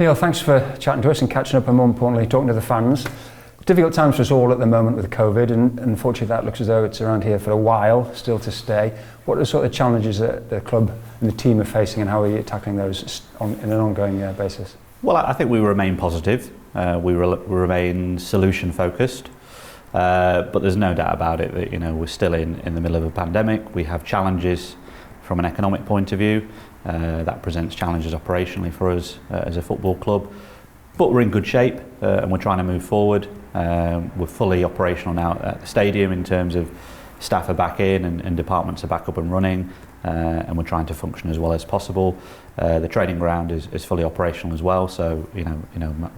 Neil, thanks for chatting to us and catching up, and more importantly talking to the fans. Difficult times for us all at the moment with COVID, and unfortunately that looks as though it's around here for a while, still to stay. What are the sort of challenges that the club and the team are facing, and how are you tackling those in an ongoing basis? Well, I think we remain positive. We remain solution focused, but there's no doubt about it that we're still in the middle of a pandemic. We have challenges from an economic point of view. That presents challenges operationally for us as a football club, but we're in good shape and we're trying to move forward. We're fully operational now at the stadium in terms of staff are back in and departments are back up and running, and we're trying to function as well as possible. The training ground is fully operational as well, so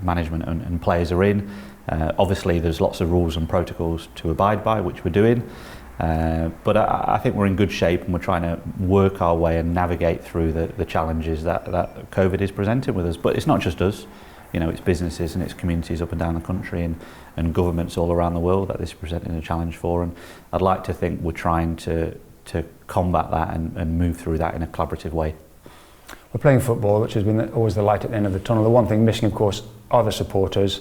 management and players are in. Obviously there's lots of rules and protocols to abide by, which we're doing. But I think we're in good shape, and we're trying to work our way and navigate through the challenges that COVID is presenting with us. But it's not just us, it's businesses and it's communities up and down the country and governments all around the world that this is presenting a challenge for. And I'd like to think we're trying to combat that and move through that in a collaborative way. We're playing football, which has been always the light at the end of the tunnel. The one thing missing, of course, are the supporters.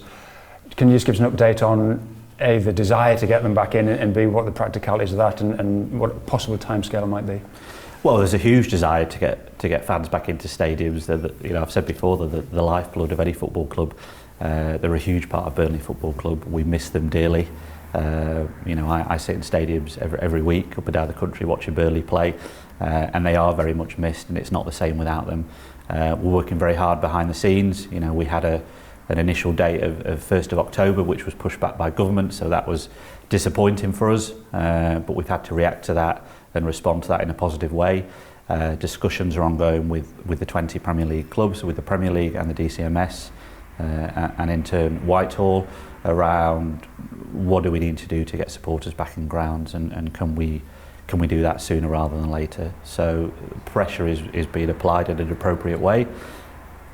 Can you just give us an update on A, the desire to get them back in, and B, what the practicalities of that and what a possible timescale might be? Well, there's a huge desire to get fans back into stadiums. I've said before, they're the lifeblood of any football club. They're a huge part of Burnley Football Club. We miss them dearly. I sit in stadiums every week up and down the country watching Burnley play, and they are very much missed, and it's not the same without them. We're working very hard behind the scenes. We had an initial date of 1st of October, which was pushed back by government, so that was disappointing for us, but we've had to react to that and respond to that in a positive way. Discussions are ongoing with the 20 Premier League clubs, with the Premier League and the DCMS, and in turn Whitehall, around what do we need to do to get supporters back in grounds, and can we do that sooner rather than later. So pressure is being applied in an appropriate way.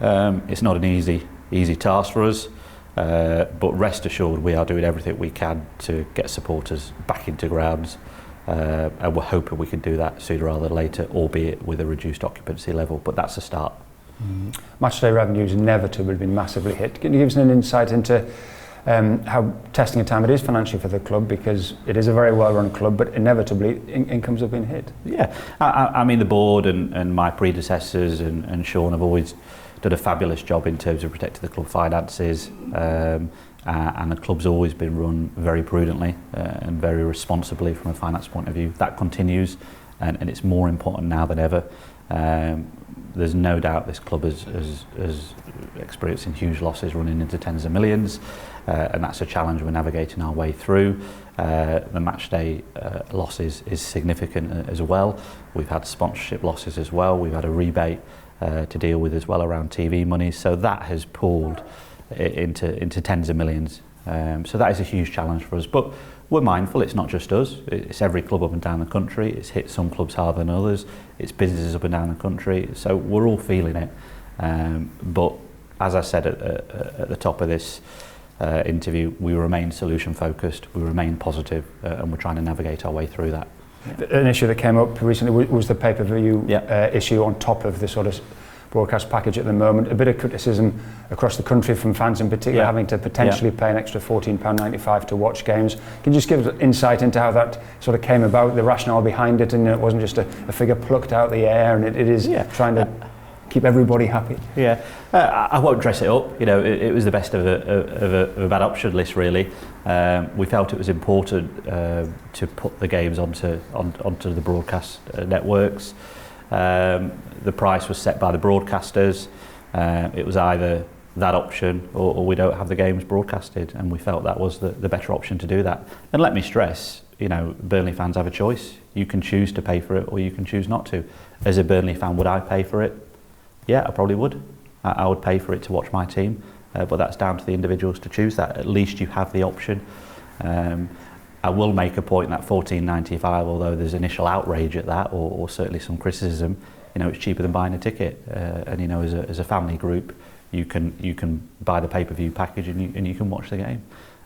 It's not an easy task for us, but rest assured we are doing everything we can to get supporters back into grounds, and we're hoping we can do that sooner rather than later, albeit with a reduced occupancy level, but that's a start. Matchday revenues inevitably have been massively hit. Can you give us an insight into how testing a time it is financially for the club, because it is a very well-run club, but inevitably incomes have been hit? Yeah, I mean the board and my predecessors and Sean have always done a fabulous job in terms of protecting the club finances, and the club's always been run very prudently and very responsibly from a finance point of view. That continues, and it's more important now than ever. There's no doubt this club is experiencing huge losses, running into tens of millions, and that's a challenge we're navigating our way through. The matchday losses is significant as well. We've had sponsorship losses as well. We've had a rebate to deal with as well around TV money, so that has pulled into tens of millions. So that is a huge challenge for us, but we're mindful it's not just us, it's every club up and down the country. It's hit some clubs harder than others, it's businesses up and down the country, so we're all feeling it. But as I said at the top of this interview, we remain solution focused, we remain positive, and we're trying to navigate our way through that. An issue that came up recently was the pay-per-view issue on top of the sort of broadcast package at the moment. A bit of criticism across the country from fans in particular, having to potentially pay an extra £14.95 to watch games. Can you just give us insight into how that sort of came about, the rationale behind it, and it wasn't just a figure plucked out the air, and it is trying to keep everybody happy? Yeah, I won't dress it up. It was the best of a bad option list, really. We felt it was important to put the games onto the broadcast networks. The price was set by the broadcasters. It was either that option or we don't have the games broadcasted, and we felt that was the better option to do that. And let me stress, Burnley fans have a choice. You can choose to pay for it or you can choose not to. As a Burnley fan, would I pay for it? Yeah, I probably would. I would pay for it to watch my team, but that's down to the individuals to choose that. At least you have the option. I will make a point that £14.95, although there's initial outrage at that, or certainly some criticism, it's cheaper than buying a ticket. And as a family group, you can buy the pay-per-view package and you can watch the game.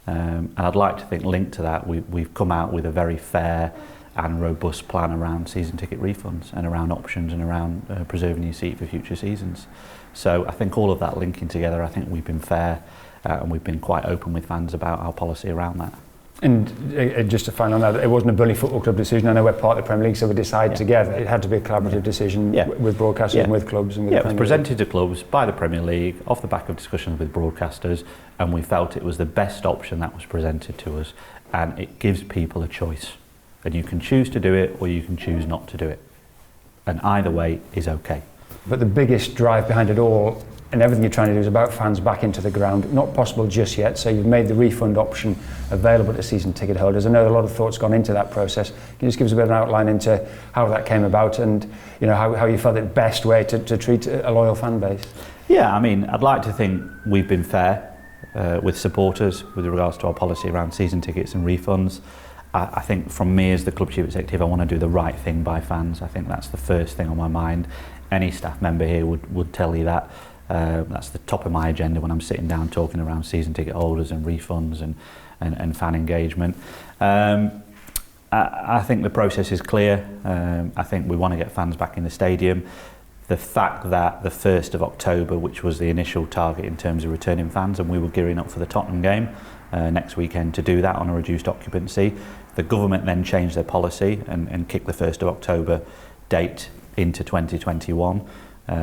And I'd like to think, linked to that, we've come out with a very fair and robust plan around season ticket refunds and around options and around preserving your seat for future seasons. So I think all of that linking together, I think we've been fair and we've been quite open with fans about our policy around that. And just to final on that, it wasn't a Burnley Football Club decision. I know we're part of the Premier League, so we decided together. It had to be a collaborative decision with broadcasters and with clubs. And with it was presented to clubs by the Premier League off the back of discussions with broadcasters, and we felt it was the best option that was presented to us, and it gives people a choice. And you can choose to do it or you can choose not to do it. And either way is okay. But the biggest drive behind it all and everything you're trying to do is about fans back into the ground. Not possible just yet, so you've made the refund option available to season ticket holders. I know a lot of thought's gone into that process. Can you just give us a bit of an outline into how that came about and how you felt it best way to treat a loyal fan base? Yeah, I mean, I'd like to think we've been fair with supporters with regards to our policy around season tickets and refunds. I think from me as the club chief executive, I want to do the right thing by fans. I think that's the first thing on my mind. Any staff member here would tell you that. That's the top of my agenda when I'm sitting down talking around season ticket holders and refunds and fan engagement. I think the process is clear. I think we want to get fans back in the stadium. The fact that the 1st of October, which was the initial target in terms of returning fans, and we were gearing up for the Tottenham game next weekend to do that on a reduced occupancy, the government then changed their policy and kicked the 1st of October date into 2021.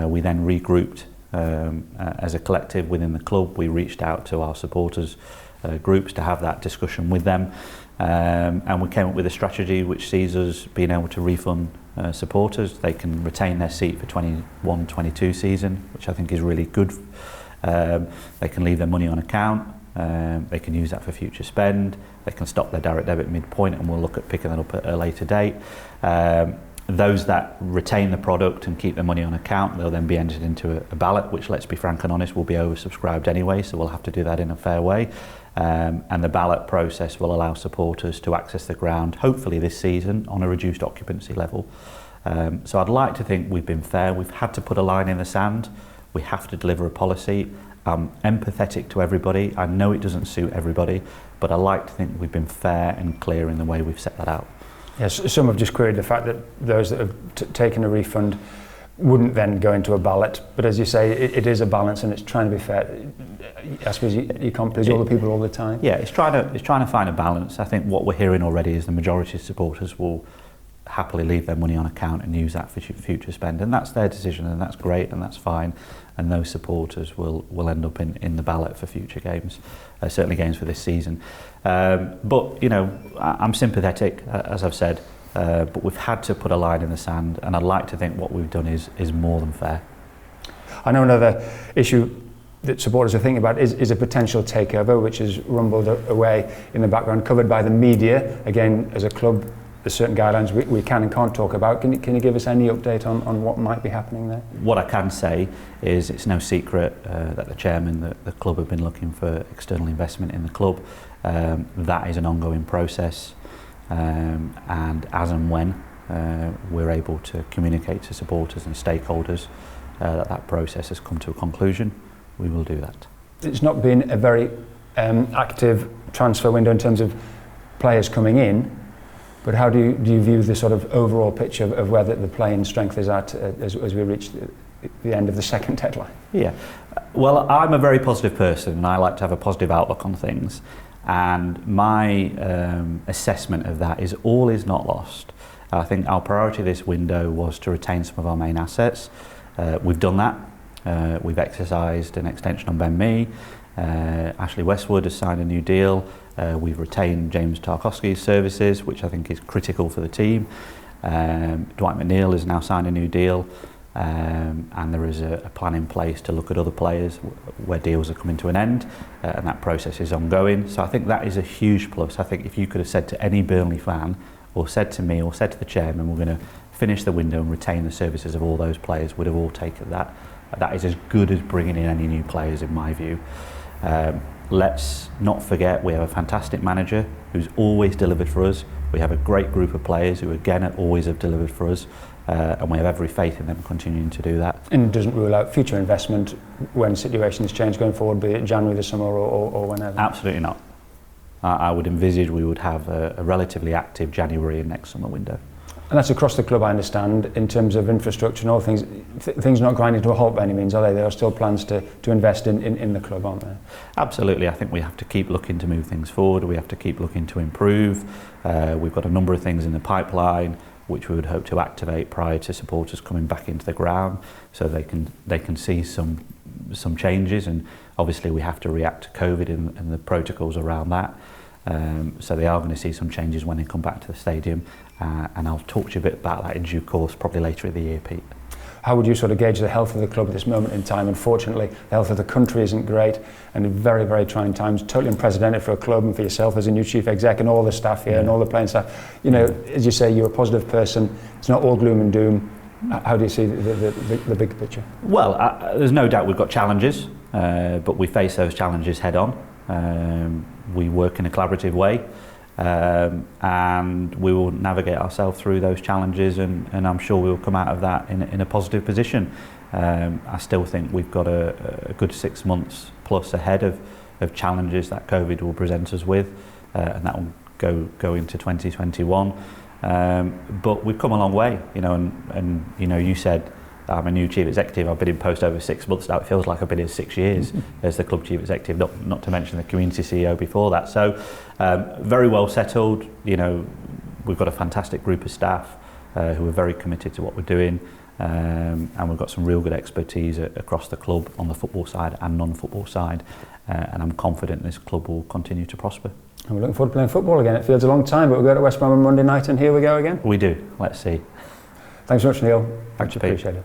We then regrouped as a collective within the club. We reached out to our supporters groups to have that discussion with them, and we came up with a strategy which sees us being able to refund supporters. They can retain their seat for 21-22 season, which I think is really good. They can leave their money on account. They can use that for future spend. They can stop their direct debit midpoint, and we'll look at picking that up at a later date. Those that retain the product and keep their money on account, they'll then be entered into a ballot, which, let's be frank and honest, will be oversubscribed anyway, so we'll have to do that in a fair way. And the ballot process will allow supporters to access the ground, hopefully this season, on a reduced occupancy level. So I'd like to think we've been fair. We've had to put a line in the sand. We have to deliver a policy. I'm empathetic to everybody. I know it doesn't suit everybody, but I like to think we've been fair and clear in the way we've set that out. Yes, some have just queried the fact that those that have taken a refund wouldn't then go into a ballot, but as you say, it is a balance and it's trying to be fair. I suppose you can't please all the people all the time. Yeah, it's trying to find a balance. I think what we're hearing already is the majority of supporters will happily leave their money on account and use that for future spend, and that's their decision, and that's great, and that's fine, and those supporters will end up in the ballot for future games, certainly games for this season. But I'm sympathetic, as I've said, but we've had to put a line in the sand, and I'd like to think what we've done is more than fair. I know another issue that supporters are thinking about is a potential takeover, which has rumbled away in the background, covered by the media. Again, as a club, there's certain guidelines we can and can't talk about. Can you give us any update on what might be happening there? What I can say is it's no secret that the chairman, the club have been looking for external investment in the club. That is an ongoing process, and as and when we're able to communicate to supporters and stakeholders that process has come to a conclusion, we will do that. It's not been a very active transfer window in terms of players coming in. But how do you view the sort of overall picture of where the playing strength is at as we reach the end of the second deadline? Yeah, well, I'm a very positive person and I like to have a positive outlook on things. And my assessment of that is all is not lost. I think our priority this window was to retain some of our main assets. We've done that. We've exercised an extension on Ben Mee. Ashley Westwood has signed a new deal. We've retained James Tarkowski's services, which I think is critical for the team. Dwight McNeil has now signed a new deal, and there is a plan in place to look at other players where deals are coming to an end, and that process is ongoing. So I think that is a huge plus. I think if you could have said to any Burnley fan, or said to me, or said to the chairman, we're going to finish the window and retain the services of all those players, would have all taken that. That is as good as bringing in any new players, in my view. Let's not forget we have a fantastic manager who's always delivered for us. We have a great group of players who again always have delivered for us, and we have every faith in them continuing to do that. And it doesn't rule out future investment when situations change going forward, be it January, the summer or whenever? Absolutely not. I would envisage we would have a relatively active January and next summer window. And that's across the club, I understand, in terms of infrastructure and all things. Things not grinding to a halt by any means, are they? There are still plans to invest in the club, aren't there? Absolutely. I think we have to keep looking to move things forward. We have to keep looking to improve. We've got a number of things in the pipeline which we would hope to activate prior to supporters coming back into the ground, so they can see some changes. And obviously we have to react to COVID and the protocols around that. So they are going to see some changes when they come back to the stadium, and I'll talk to you a bit about that in due course, probably later in the year, Pete. How would you sort of gauge the health of the club at this moment in time? Unfortunately, the health of the country isn't great, and in very, very trying times, totally unprecedented for a club and for yourself as a new chief exec and all the staff here and all the playing staff. You know, as you say, you're a positive person. It's not all gloom and doom. How do you see the big picture? Well, there's no doubt we've got challenges, but we face those challenges head on. We work in a collaborative way, and we will navigate ourselves through those challenges, and I'm sure we'll come out of that in a positive position. I still think we've got a good 6 months plus ahead of challenges that COVID will present us with, and that will go into 2021. But we've come a long way, you know, and you know, you said I'm a new chief executive. I've been in post over 6 months now. It feels like I've been here 6 years as the club chief executive, not to mention the community CEO before that. So very well settled. You know, we've got a fantastic group of staff who are very committed to what we're doing, and we've got some real good expertise across the club on the football side and non-football side, and I'm confident this club will continue to prosper. And we're looking forward to playing football again. It feels a long time, but we'll go to West Brom on Monday night, and here we go again. We do. Let's see. Thanks so much, Neil. Thanks, Appreciate it.